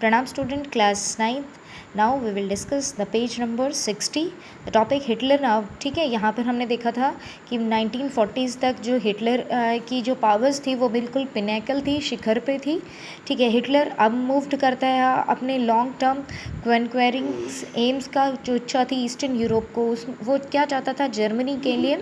प्रणाम student, class 9th। Now we will discuss the page number 60, the topic Hitler. Now ठीक है, यहाँ पर हमने देखा था कि 1940s तक जो हिटलर की जो पावर्स थी वो बिल्कुल पिनेकल थी, शिखर पे थी। ठीक है, हिटलर अब मूव्ड करता है अपने लॉन्ग टर्म कॉन्क्वेरिंग्स एम्स का जो इच्छा थी ईस्टर्न यूरोप को, वो क्या चाहता था, जर्मनी के लिए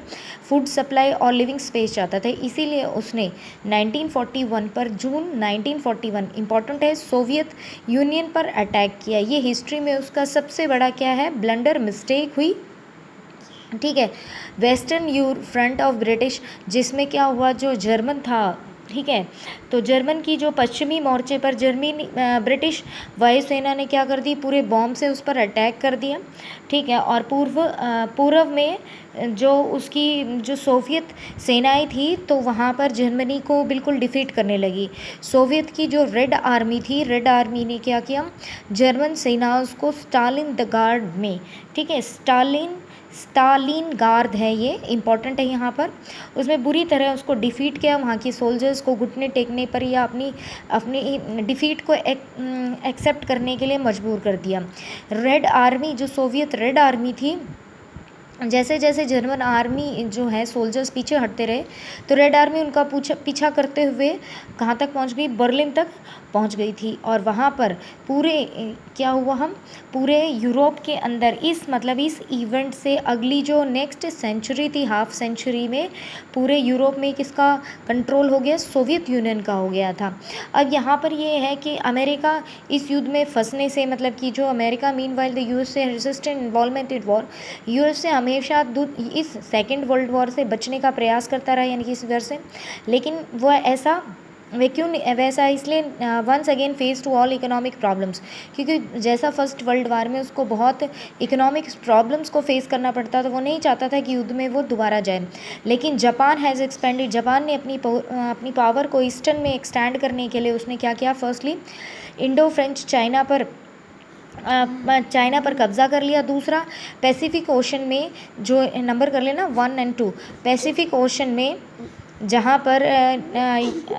फूड सप्लाई और लिविंग स्पेस चाहता था। इसीलिए उसने 1941 पर जून 1941 इम्पॉर्टेंट है, सोवियत यूनियन पर अटैक किया। ये हिस्ट्री में उसका सबसे बड़ा क्या है, ब्लंडर, मिस्टेक हुई। ठीक है, वेस्टर्न फ्रंट ऑफ ब्रिटिश, जिसमें क्या हुआ, जो जर्मन था, ठीक है, तो जर्मन की जो पश्चिमी मोर्चे पर ब्रिटिश वायुसेना ने क्या कर दी, पूरे बॉम्ब से उस पर अटैक कर दिया। ठीक है, और पूर्व में जो उसकी जो सोवियत सेनाएं थी तो वहाँ पर जर्मनी को बिल्कुल डिफीट करने लगी। सोवियत की जो रेड आर्मी थी, रेड आर्मी ने क्या किया, जर्मन सेनाओं को स्टालिन द गार्ड में, ठीक है, स्टालिन गार्ड है, ये इंपॉर्टेंट है यहाँ पर, उसमें बुरी तरह उसको डिफीट किया। वहाँ की सोल्जर्स को घुटने टेकने पर या अपनी डिफीट को एक्सेप्ट करने के लिए मजबूर कर दिया। रेड आर्मी, जो सोवियत रेड आर्मी थी, जैसे जैसे जर्मन आर्मी जो है सोल्जर्स पीछे हटते रहे तो रेड आर्मी उनका पीछा करते हुए कहाँ तक पहुँच गई, बर्लिन तक पहुँच गई थी। और वहाँ पर क्या हुआ, हम पूरे यूरोप के अंदर इस इवेंट से अगली जो नेक्स्ट सेंचुरी थी, हाफ सेंचुरी में पूरे यूरोप में किसका कंट्रोल हो गया, सोवियत यूनियन का हो गया था। अब यहाँ पर ये है कि अमेरिका इस युद्ध में फंसने से, मतलब कि जो America meanwhile the USA resistant involvement in war, USA हमेशा इस सेकेंड वर्ल्ड वॉर से बचने का प्रयास करता रहा, यानी कि इस वजह से, लेकिन वैसा इसलिए once again face to all economic problems, क्योंकि जैसा फर्स्ट वर्ल्ड वॉर में उसको बहुत इकोनॉमिक प्रॉब्लम्स को फेस करना पड़ता था, वो नहीं चाहता था कि युद्ध में वो दोबारा जाए। लेकिन जापान हैज़ एक्सपेंडेड, जापान ने अपनी पावर को ईस्टर्न में एक्सटेंड करने के लिए उसने क्या किया, फर्स्टली इंडो फ्रेंच चाइना पर कब्ज़ा कर लिया। दूसरा, पैसिफिक ओशन में, जो नंबर कर लेना 1 और 2, पैसिफिक ओशन में जहाँ पर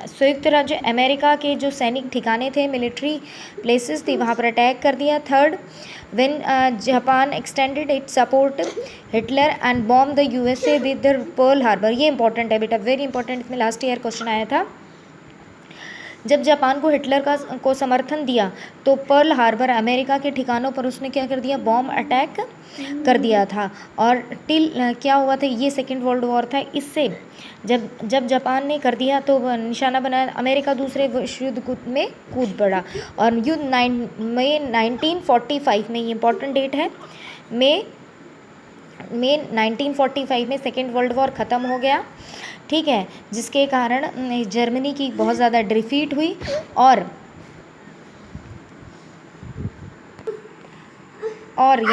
संयुक्त राज्य अमेरिका के जो सैनिक ठिकाने थे, मिलिट्री प्लेसेस थी, वहाँ पर अटैक कर दिया। Third, when Japan extended it support Hitler and bomb the USA with the Pearl Harbor. ये इंपॉर्टेंट है बेटा, वेरी इंपॉर्टेंट, इसमें लास्ट ईयर क्वेश्चन आया था। जब जापान को हिटलर को समर्थन दिया तो पर्ल हार्बर, अमेरिका के ठिकानों पर उसने क्या कर दिया, बॉम्ब अटैक कर दिया था। और क्या हुआ था, ये सेकेंड वर्ल्ड वॉर था। इससे जब जापान ने कर दिया तो निशाना बनाया, अमेरिका दूसरे विश्व युद्ध में कूद पड़ा। और युद्ध मई 1945 में, ये इंपॉर्टेंट डेट है, मई 1945 में सेकेंड वर्ल्ड वॉर ख़त्म हो गया। ठीक है, जिसके कारण जर्मनी की बहुत ज़्यादा डिफीट हुई। और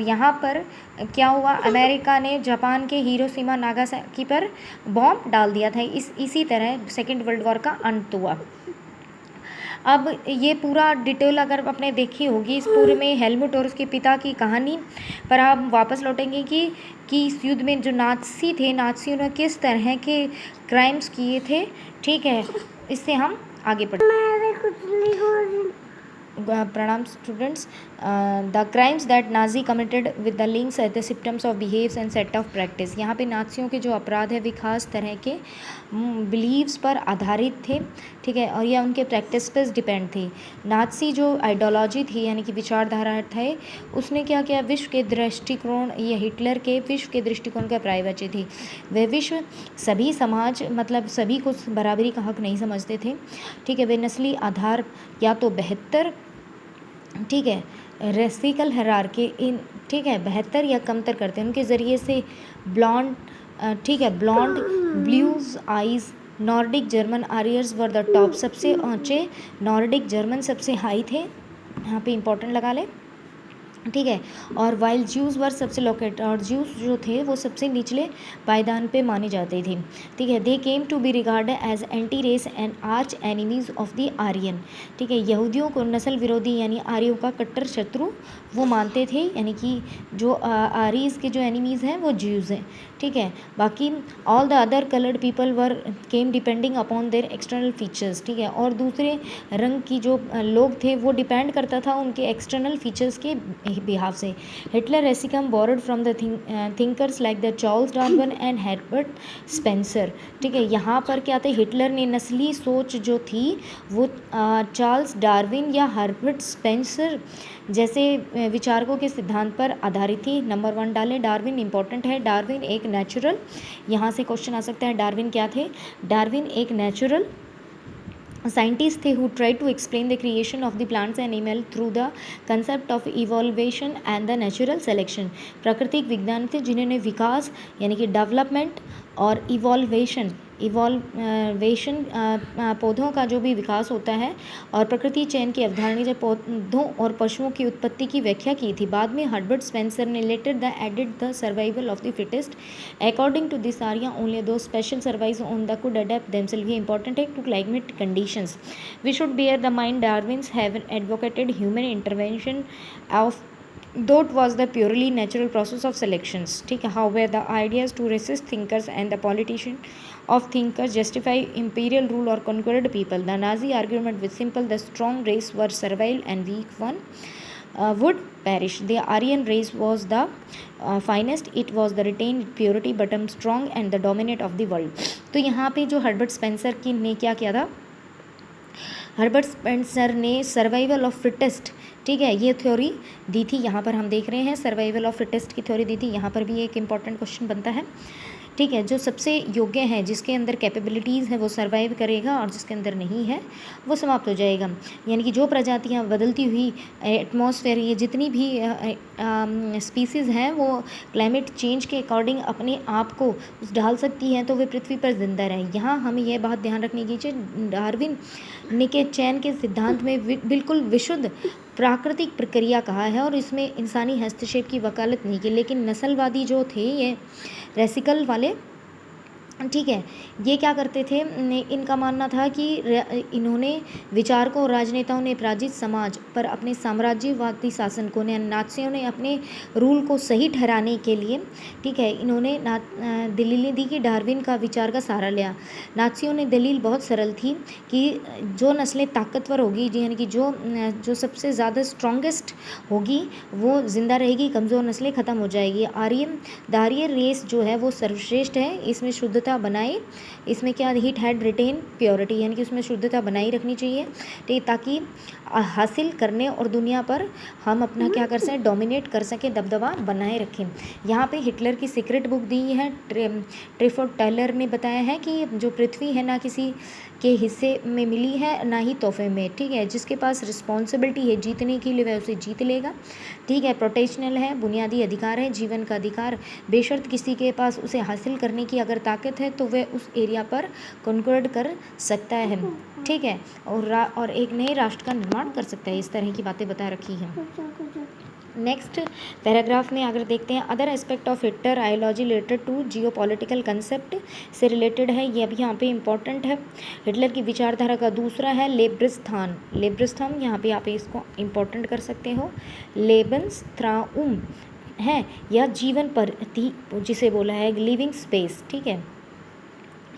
यहाँ पर क्या हुआ, अमेरिका ने जापान के हिरोशिमा नागासाकी पर बॉम्ब डाल दिया था। इसी तरह सेकेंड वर्ल्ड वॉर का अंत हुआ। अब ये पूरा डिटेल अगर आपने देखी होगी, इस पूरे में हेलमुट और उसके पिता की कहानी पर आप वापस लौटेंगे कि इस युद्ध में जो नाज़ी थे, नाज़ियों ने किस तरह के क्राइम्स किए थे। ठीक है, इससे हम आगे बढ़ते। प्रणाम students, the crimes that Nazi committed with the links at the symptoms of behaves and set of practice. यहाँ पे नाज़ियों के जो अपराध है वे खास तरह के बिलीव्स पर आधारित थे। ठीक है, और यह उनके प्रैक्टिस पर डिपेंड थी। नाज़ी जो आइडियोलॉजी थी, यानी कि विचारधारा थे, उसने क्या किया, विश्व के दृष्टिकोण, ये हिटलर के विश्व के दृष्टिकोण का प्राइवेसी थी। वे विश्व सभी समाज, मतलब सभी को बराबरी का हक नहीं समझते थे। ठीक है, वे नस्ली आधार या तो बेहतर, ठीक है, रेसिकल हरारकी इन, ठीक है, बेहतर या कमतर करते हैं। उनके ज़रिए से ब्लॉन्ड, ठीक है, blond, blues eyes, Nordic German Aryans were the top, सबसे ऊंचे नॉर्डिक जर्मन सबसे हाई थे, यहाँ पे इंपॉर्टेंट लगा ले। ठीक है, और वाइल ज्यूज़ वर सबसे लोकेट, और ज्यूज़ जो थे वो सबसे निचले पायदान पे माने जाते थे। ठीक है, they came to be regarded as anti race and arch enemies of the Aryan. ठीक है, यहूदियों को नस्ल विरोधी यानी आर्यों का कट्टर शत्रु वो मानते थे, यानी कि जो आर्यस के जो एनिमीज़ हैं वो ज्यूज़ हैं। ठीक ठीक है। बाकी all the other coloured people were came depending upon their external features, ठीक है। और दूसरे रंग की जो लोग थे वो डिपेंड करता था उनके एक्सटर्नल फीचर्स के बिहाफ से। Hitler racism borrowed from the thinkers like the Charles Darwin and Herbert Spencer, ठीक है। यहाँ पर क्या थे, हिटलर ने नस्ली सोच जो थी वो चार्ल्स डार्विन या हर्बर्ट स्पेंसर जैसे विचारकों के सिद्धांत पर आधारित थी। नंबर 1 डालें, डार्विन इंपॉर्टेंट है। डार्विन एक नेचुरल, यहाँ से क्वेश्चन आ सकता है डार्विन क्या थे। डार्विन एक नेचुरल साइंटिस्ट थे who try to explain the creation of the plants and animal through the concept of evolution and the natural selection. प्राकृतिक विज्ञान थे जिन्होंने विकास यानी कि डेवलपमेंट और इवॉल्वेशन पौधों का जो भी विकास होता है और प्रकृति चयन की अवधारणा जब पौधों और पशुओं की उत्पत्ति की व्याख्या की थी। बाद में हर्बर्ट स्पेंसर ने later the added the survival of the fittest according to this area only those special survive on the could adapt themselves. ये इंपॉर्टेंट है to climate conditions. We should bear the mind Darwin's have advocated human intervention of though it was the purely natural process of selections, ठीक है। however the ideas to resist thinkers and the politician of thinkers justify imperial rule or conquered people. The Nazi argument was simple: the strong race were survive and weak one would perish. The Aryan race was the finest, it was the retained purity but strong and the dominant of the world. तो यहाँ पे जो Herbert Spencer की ने क्या किया था, Herbert Spencer ने सर्वाइवल ऑफ फिटेस्ट, ठीक है, ये थ्योरी दी थी। यहाँ पर हम देख रहे हैं सर्वाइवल ऑफ फिटेस्ट की थ्योरी दी थी। यहाँ पर भी एक इंपॉर्टेंट क्वेश्चन बनता है, ठीक है। जो सबसे योग्य है, जिसके अंदर कैपेबिलिटीज़ है वो सर्वाइव करेगा और जिसके अंदर नहीं है वो समाप्त हो जाएगा। यानी कि जो प्रजातियाँ बदलती हुई एटमॉस्फेयर, ये जितनी भी स्पीसीज़ हैं वो क्लाइमेट चेंज के अकॉर्डिंग अपने आप को ढाल सकती हैं तो वे पृथ्वी पर जिंदा रहें। यहाँ हमें यह बात ध्यान रखनी चाहिए, डार्विन ने के चयन के सिद्धांत में बिल्कुल विशुद्ध प्राकृतिक प्रक्रिया कहा है और इसमें इंसानी हस्तक्षेप की वकालत नहीं की। लेकिन नस्लवादी जो थे ये रेसिकल वाले, ठीक है, ये क्या करते थे, इनका मानना था कि इन्होंने विचारकों और राजनेताओं ने पराजित समाज पर अपने साम्राज्यवादी शासन को, नाज़ियों ने अपने रूल को सही ठहराने के लिए, ठीक है, इन्होंने दलीलें दी कि डार्विन का विचार का सहारा लिया। नाज़ियों ने दलील बहुत सरल थी कि जो नस्लें ताकतवर होगी, यानी कि जो सबसे ज़्यादा स्ट्रॉन्गेस्ट होगी वो ज़िंदा रहेगी, कमज़ोर नस्लें ख़त्म हो जाएगी। द आर्यन रेस जो है वो सर्वश्रेष्ठ है, इसमें शुद्धता बनाए, इसमें क्या, हीट हैड रिटेन प्योरिटी, यानी कि उसमें शुद्धता बनाई रखनी चाहिए, ठीक, ताकि हासिल करने और दुनिया पर हम अपना क्या कर सकें, डोमिनेट कर सकें, दबदबा बनाए रखें। यहाँ पे हिटलर की सीक्रेट बुक दी है। ट्रिफोर्ड टायलर ने बताया है कि जो पृथ्वी है ना किसी के हिस्से में मिली है ना ही तोहफे में, ठीक है। जिसके पास रिस्पॉन्सिबिलिटी है जीतने के लिए वह उसे जीत लेगा, ठीक है। प्रोटेशनल है, बुनियादी अधिकार है, जीवन का अधिकार, बेशर्त किसी के पास उसे हासिल करने की अगर ताकत है तो वह उस एरिया पर कॉन्क्वर्ड कर सकता है, ठीक है, और एक नए राष्ट्र का निर्माण कर सकता है। इस तरह की बातें बता रखी हैं। नेक्स्ट पैराग्राफ में अगर देखते हैं, other aspect of Hitler ideology related to geopolitical concept से रिलेटेड है, ये अभी यहाँ पे इंपॉर्टेंट है। हिटलर की विचारधारा का दूसरा है लेब्रिस्थान, यहाँ पे आप इसको इंपॉर्टेंट कर सकते हो। लेबेंसत्राउम है या जीवन प्रति जिसे बोला है लिविंग स्पेस, ठीक है।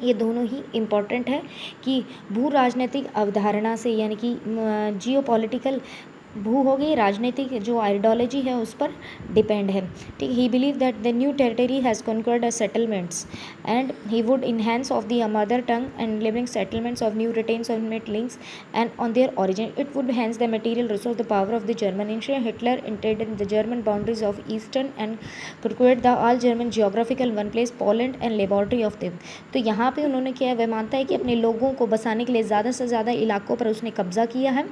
ये दोनों ही इम्पॉर्टेंट है कि भू राजनीतिक अवधारणा से, यानी कि जियोपॉलिटिकल, भू हो गई, राजनीतिक जो आइडियोलॉजी है उस पर डिपेंड है, ठीक। He believe that the new territory has conquered a settlements and he would enhance of the mother tongue and living settlements of new retains of mate links and on their origin it would hence the material resource the power of the German India. Hitler intended the German boundaries of eastern and conquered the all German geographical one place Poland and laboratory of them. तो यहाँ पे उन्होंने क्या, वह मानता है कि अपने लोगों को बसाने के लिए ज़्यादा से ज़्यादा इलाकों पर उसने कब्जा किया है।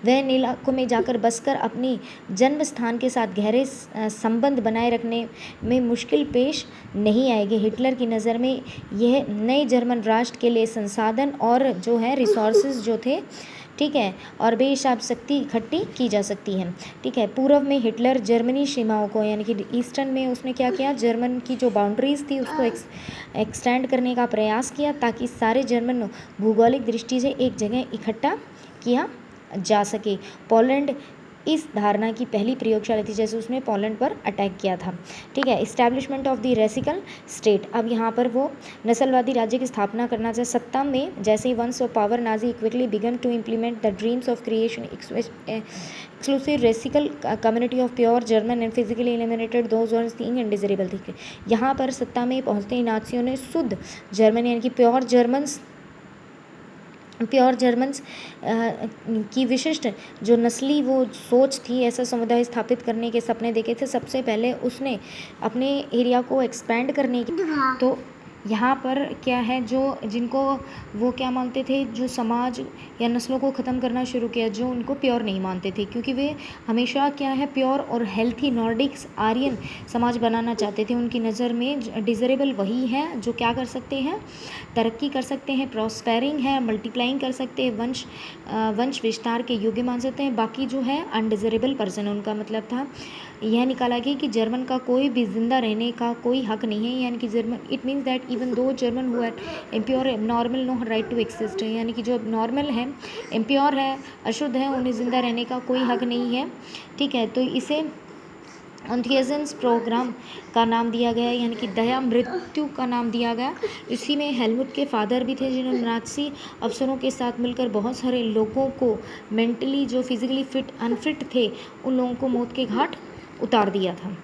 वह इन इलाकों में जाकर बसकर अपनी जन्म स्थान के साथ गहरे संबंध बनाए रखने में मुश्किल पेश नहीं आएगी। हिटलर की नज़र में यह नए जर्मन राष्ट्र के लिए संसाधन और जो है रिसोर्सेज जो थे, ठीक है, और बेहिसाब शक्ति इकट्ठी की जा सकती है, ठीक है। पूर्व में हिटलर जर्मनी सीमाओं को, यानी कि ईस्टर्न में उसने क्या किया, जर्मन की जो बाउंड्रीज थी उसको एक्सटेंड करने का प्रयास किया ताकि सारे जर्मन भूगोलिक दृष्टि से एक जगह इकट्ठा किया जा सके। पोलैंड इस धारणा की पहली प्रयोगशाला थी, जैसे उसने पोलैंड पर अटैक किया था। ठीक है, इस्टेब्लिशमेंट ऑफ द रेसिकल स्टेट, अब यहाँ पर वो नस्लवादी राज्य की स्थापना करना चाहे सत्ता में। जैसे ही once of power Nazi quickly began to implement the dreams of creation exclusive racial community of pure German and physically eliminated those were seeing ineligible थी। यहाँ पर सत्ता में पहुँचते ही नाजियों ने शुद्ध जर्मन यानी कि प्योर जर्मन्स की विशिष्ट जो नस्ली वो सोच थी, ऐसा समुदाय स्थापित करने के सपने देखे थे। सबसे पहले उसने अपने एरिया को एक्सपैंड करने की, तो यहाँ पर क्या है, जो जिनको वो क्या मानते थे, जो समाज या नस्लों को ख़त्म करना शुरू किया, जो उनको प्योर नहीं मानते थे, क्योंकि वे हमेशा क्या है प्योर और हेल्थी नॉर्डिक्स आर्यन समाज बनाना चाहते थे। उनकी नज़र में डिज़रेबल वही है जो क्या कर सकते हैं, तरक्की कर सकते हैं, प्रॉस्पेरिंग है, मल्टीप्लाइंग कर सकते हैं, वंश विस्तार के योग्य मान सकते हैं। बाकी जो है अनडिज़रेबल पर्सन, उनका मतलब था यह निकाला गया कि जर्मन का कोई भी जिंदा रहने का कोई हक नहीं है, यानी कि German it means that even though German who are impure normal no right to exist, यानी कि जो नॉर्मल है, इम्प्योर है, अशुद्ध है, उन्हें ज़िंदा रहने का कोई हक नहीं है। ठीक है, तो इसे एंथियसेंस प्रोग्राम का नाम दिया गया, यानी कि दया मृत्यु का नाम दिया गया। इसी में हेलमुट के फादर भी थे, जिन्होंने नाज़ी अफसरों के साथ मिलकर बहुत सारे लोगों को मेंटली जो फिजिकली फिट अनफिट थे उन लोगों को मौत के घाट उतार दिया था।